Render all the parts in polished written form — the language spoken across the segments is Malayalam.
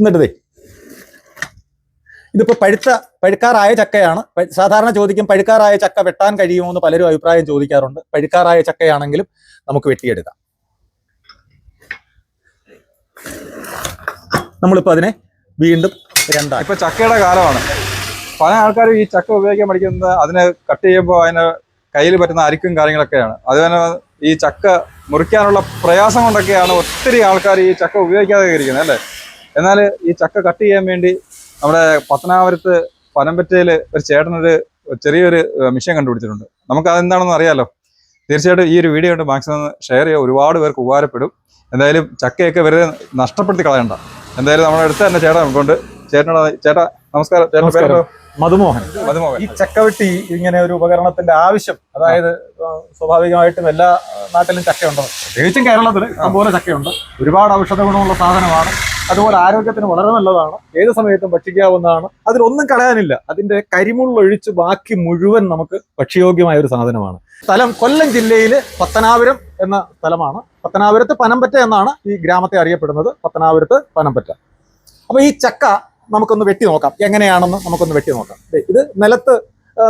എന്നിട്ടേ ഇതിപ്പോൾ പഴുക്കാറായ ചക്കയാണ്. സാധാരണ ചോദിക്കും പഴുക്കാറായ ചക്ക വെട്ടാൻ കഴിയുമോ എന്ന് പലരും അഭിപ്രായം ചോദിക്കാറുണ്ട്. പഴുക്കാറായ ചക്കയാണെങ്കിലും നമുക്ക് വെട്ടിയെടുക്കാം. നമ്മളിപ്പോൾ അതിനെ വീണ്ടും രണ്ടായി. ഇപ്പൊ ചക്കയുടെ കാലമാണ്. പല ആൾക്കാരും ഈ ചക്ക ഉപയോഗിക്കാൻ പഠിക്കുന്നത് അതിനെ കട്ട് ചെയ്യുമ്പോൾ അതിന് കയ്യിൽ പറ്റുന്ന അരിക്കും കാര്യങ്ങളൊക്കെയാണ്. അതുപോലെ ഈ ചക്ക മുറിക്കാനുള്ള പ്രയാസം കൊണ്ടൊക്കെയാണ് ഒത്തിരി ആൾക്കാർ ഈ ചക്ക ഉപയോഗിക്കാതെ ഇരിക്കുന്നത് അല്ലേ. എന്നാൽ ഈ ചക്ക കട്ട് ചെയ്യാൻ വേണ്ടി നമ്മുടെ പത്തനാപുരത്ത് പനമ്പറ്റയിൽ ഒരു ചേട്ടനൊരു ചെറിയൊരു മിഷൻ കണ്ടുപിടിച്ചിട്ടുണ്ട്. നമുക്ക് അതെന്താണെന്ന് അറിയാലോ. തീർച്ചയായിട്ടും ഈ ഒരു വീഡിയോ കൊണ്ട് മാക്സിമം ഷെയർ ചെയ്യുക, ഒരുപാട് പേർക്ക് ഉപകാരപ്പെടും. എന്തായാലും ചക്കയൊക്കെ വെറുതെ നഷ്ടപ്പെടുത്തി കളയണ്ട. എന്തായാലും നമ്മുടെ അടുത്ത് തന്നെ ചേട്ടൻ കൊണ്ട് ചേട്ടാ നമസ്കാരം. ചേട്ടൻ്റെ പേര് മധുമോഹൻ. ഈ ചക്കവെട്ടി ഇങ്ങനെ ഒരു ഉപകരണത്തിന്റെ ആവശ്യം, അതായത് സ്വാഭാവികമായിട്ടും എല്ലാ നാട്ടിലും ചക്കയുണ്ട്, പ്രത്യേകിച്ചും കേരളത്തിൽ ഇഷ്ടംപോലെ ചക്കയുണ്ട്. ഒരുപാട് ഔഷധ ഗുണമുള്ള സാധനമാണ്. അതുപോലെ ആരോഗ്യത്തിന് വളരെ നല്ലതാണ്. ഏത് സമയത്തും ഭക്ഷിക്കാവുന്നതാണ്. അതിലൊന്നും കളയാനില്ല. അതിന്റെ കരിമുള്ളൊഴിച്ച് ബാക്കി മുഴുവൻ നമുക്ക് ഭക്ഷ്യയോഗ്യമായ ഒരു സാധനമാണ്. സ്ഥലം കൊല്ലം ജില്ലയിൽ പത്തനാപുരം എന്ന സ്ഥലമാണ്. പത്തനാപുരത്ത് പനമ്പറ്റ എന്നാണ് ഈ ഗ്രാമത്തെ അറിയപ്പെടുന്നത്. പത്തനാപുരത്ത് പനമ്പറ്റ. അപ്പൊ ഈ ചക്ക നമുക്കൊന്ന് വെട്ടി നോക്കാം. എങ്ങനെയാണെന്ന് നമുക്കൊന്ന് വെട്ടി നോക്കാം. ഇത് നിലത്ത്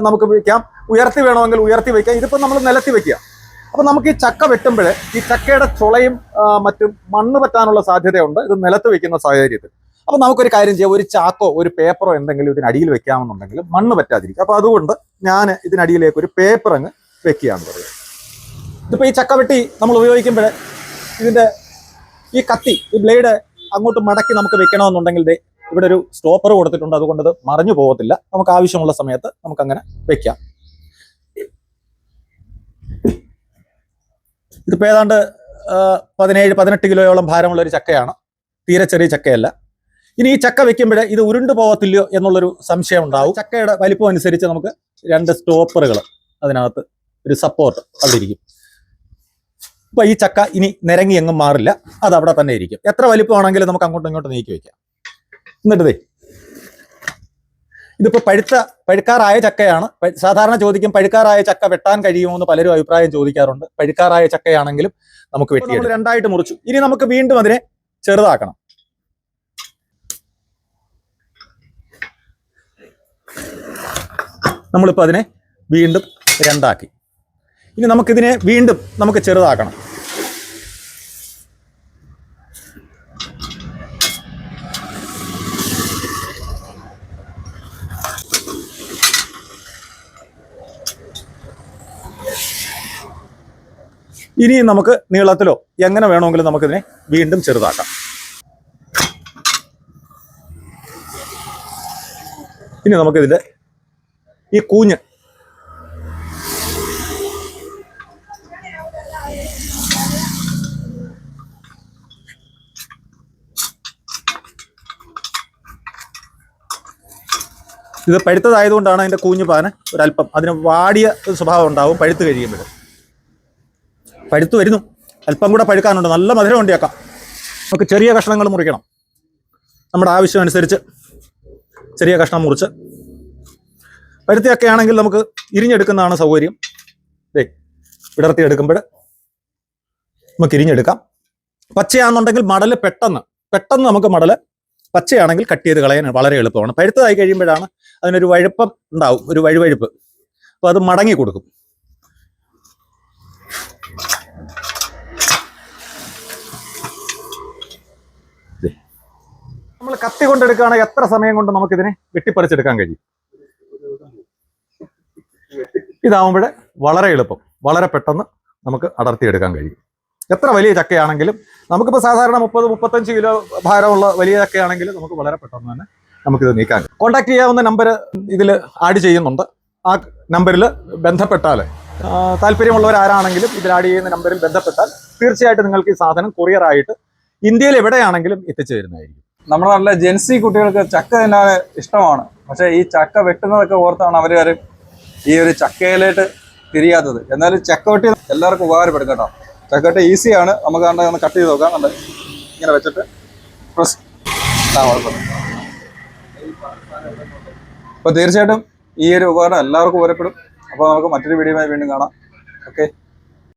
നമുക്ക് വയ്ക്കാം, ഉയർത്തി വേണമെങ്കിൽ ഉയർത്തി വയ്ക്കാം. ഇതിപ്പോൾ നമ്മൾ നിലത്തി വെക്കുക. അപ്പം നമുക്ക് ഈ ചക്ക വെട്ടുമ്പോൾ ഈ ചക്കയുടെ ചുളയും മറ്റും മണ്ണ് പറ്റാനുള്ള സാധ്യതയുണ്ട് ഇത് നിലത്ത് വെക്കുന്ന സാഹചര്യത്തിൽ. അപ്പം നമുക്കൊരു കാര്യം ചെയ്യാം, ഒരു ചാക്കോ ഒരു പേപ്പറോ എന്തെങ്കിലും ഇതിനടിയിൽ വെക്കാമെന്നുണ്ടെങ്കിൽ മണ്ണ് പറ്റാതിരിക്കും. അപ്പോൾ അതുകൊണ്ട് ഞാൻ ഇതിനടിയിലേക്ക് ഒരു പേപ്പർ അങ്ങ് വെക്കുകയാണെന്ന് പറയുക. ഇതിപ്പോൾ ഈ ചക്ക വെട്ടി നമ്മൾ ഉപയോഗിക്കുമ്പോൾ ഇതിൻ്റെ ഈ കത്തി, ഈ ബ്ലേഡ് അങ്ങോട്ട് മടക്കി നമുക്ക് വെക്കണമെന്നുണ്ടെങ്കിൽ ഇവിടെ ഒരു സ്റ്റോപ്പർ കൊടുത്തിട്ടുണ്ട്. അതുകൊണ്ട് ഇത് മറിഞ്ഞു പോകത്തില്ല. നമുക്ക് ആവശ്യമുള്ള സമയത്ത് നമുക്കങ്ങനെ വെക്കാം. ഇതിപ്പോൾ ഏതാണ്ട് 17-18 കിലോയോളം ഭാരമുള്ള ഒരു ചക്കയാണ്. തീരെ ചെറിയ ചക്കയല്ല. ഇനി ഈ ചക്ക വെക്കുമ്പോൾ ഇത് ഉരുണ്ടു പോകത്തില്ലയോ എന്നുള്ളൊരു സംശയം ഉണ്ടാവും. ചക്കയുടെ വലിപ്പം അനുസരിച്ച് നമുക്ക് 2 സ്റ്റോപ്പറുകൾ, അതിനകത്ത് ഒരു സപ്പോർട്ട് അവിടെ ഇരിക്കും. അപ്പോൾ ഈ ചക്ക ഇനി നിരങ്ങി എങ്ങും മാറില്ല, അത് അവിടെ തന്നെ ഇരിക്കും. എത്ര വലിപ്പമാണെങ്കിലും നമുക്ക് അങ്ങോട്ടും ഇങ്ങോട്ടും നീക്കി വയ്ക്കാം. എന്നിട്ടേ ഇതിപ്പോൾ പഴുക്കാറായ ചക്കയാണ്. സാധാരണ ചോദിക്കും പഴുക്കാറായ ചക്ക വെട്ടാൻ കഴിയുമോ എന്ന് പലരും അഭിപ്രായം ചോദിക്കാറുണ്ട്. പഴുക്കാറായ ചക്കയാണെങ്കിലും നമുക്ക് വെട്ടിയെടുക്കാം. രണ്ടായിട്ട് മുറിച്ചു. ഇനി നമുക്ക് വീണ്ടും അതിനെ ചെറുതാക്കണം. നമ്മളിപ്പോൾ അതിനെ വീണ്ടും രണ്ടാക്കി. ഇനി നമുക്കിതിനെ വീണ്ടും നമുക്ക് ചെറുതാക്കണം. ഇനി നമുക്ക് നീളത്തിലോ എങ്ങനെ വേണമെങ്കിലും നമുക്കിതിനെ വീണ്ടും ചെറുതാക്കാം. ഇനി നമുക്കിതിൻ്റെ ഈ കൂഞ്ഞ് ഇത് പഴുത്തതായതുകൊണ്ടാണ് അതിൻ്റെ കൂഞ്ഞ് പാന് ഒരല്പം അതിന് വാടിയ സ്വഭാവം ഉണ്ടാവും. പഴുത്ത് കഴിയുമ്പോൾ പഴുത്ത് വരുന്നു, അല്പം കൂടെ പഴുക്കാനുണ്ട്. നല്ല മധുരം ഉണ്ടാക്കാം. നമുക്ക് ചെറിയ കഷ്ണങ്ങൾ മുറിക്കണം. നമ്മുടെ ആവശ്യം അനുസരിച്ച് ചെറിയ കഷ്ണം മുറിച്ച്, പഴുത്തിയൊക്കെ ആണെങ്കിൽ നമുക്ക് ഇരിഞ്ഞെടുക്കുന്നതാണ് സൗകര്യം. വിടർത്തിയെടുക്കുമ്പോൾ നമുക്ക് ഇരിഞ്ഞെടുക്കാം. പച്ചയാണെന്നുണ്ടെങ്കിൽ മടൽ പെട്ടെന്ന് നമുക്ക് മടൽ പച്ചയാണെങ്കിൽ കട്ട് ചെയ്ത് കളയാൻ വളരെ എളുപ്പമാണ്. പഴുത്തതായി കഴിയുമ്പോഴാണ് അതിനൊരു വഴുപ്പം ഉണ്ടാവും, ഒരു വഴുവഴുപ്പ്. അപ്പോൾ അത് മടങ്ങി കൊടുക്കും. നമ്മൾ കത്തി കൊണ്ടെടുക്കുകയാണെങ്കിൽ എത്ര സമയം കൊണ്ട് നമുക്കിതിനെ വെട്ടിപ്പറിച്ചെടുക്കാൻ കഴിയും? ഇതാവുമ്പോൾ വളരെ എളുപ്പം, വളരെ പെട്ടെന്ന് നമുക്ക് അടർത്തിയെടുക്കാൻ കഴിയും. എത്ര വലിയ ചക്കയാണെങ്കിലും നമുക്കിപ്പോൾ സാധാരണ 30-35 കിലോ ഭാരമുള്ള വലിയ ചക്കയാണെങ്കിലും നമുക്ക് വളരെ പെട്ടെന്ന് തന്നെ നമുക്കിത് നീക്കാൻ കഴിയും. കോൺടാക്ട് ചെയ്യാവുന്ന നമ്പർ ഇതിൽ ആഡ് ചെയ്യുന്നുണ്ട്. ആ നമ്പറിൽ ബന്ധപ്പെട്ടാൽ, താല്പര്യമുള്ളവരാരാണെങ്കിലും ഇതിൽ ആഡ് ചെയ്യുന്ന നമ്പറിൽ ബന്ധപ്പെട്ടാൽ തീർച്ചയായിട്ടും നിങ്ങൾക്ക് ഈ സാധനം കൊറിയറായിട്ട് ഇന്ത്യയിൽ എവിടെയാണെങ്കിലും എത്തിച്ചു തരുന്നതായിരിക്കും. നമ്മുടെ നാട്ടിലെ ജെൻസി കുട്ടികൾക്ക് ചക്ക തിന്നാൻ ഇഷ്ടമാണ്. പക്ഷേ ഈ ചക്ക വെട്ടുന്നതൊക്കെ ഓർത്താണ് അവർ ഈ ഒരു ചക്കയിലേക്ക് തിരിയാത്തത്. എന്നാലും ചക്ക വെട്ടി എല്ലാവർക്കും ഉപകാരപ്പെടും കേട്ടോ. ചക്ക വെട്ടി ഈസിയാണ്. നമുക്ക് ഒന്ന് കട്ട് ചെയ്ത് നോക്കാം. കണ്ട് ഇങ്ങനെ വെച്ചിട്ട് പ്രസ് അപ്പോൾ തീർച്ചയായിട്ടും ഈ ഒരു ഉപകരണം എല്ലാവർക്കും ഉപകാരപ്പെടും. അപ്പോൾ നമുക്ക് മറ്റൊരു വീഡിയോയുമായി വീണ്ടും കാണാം. ഓക്കെ.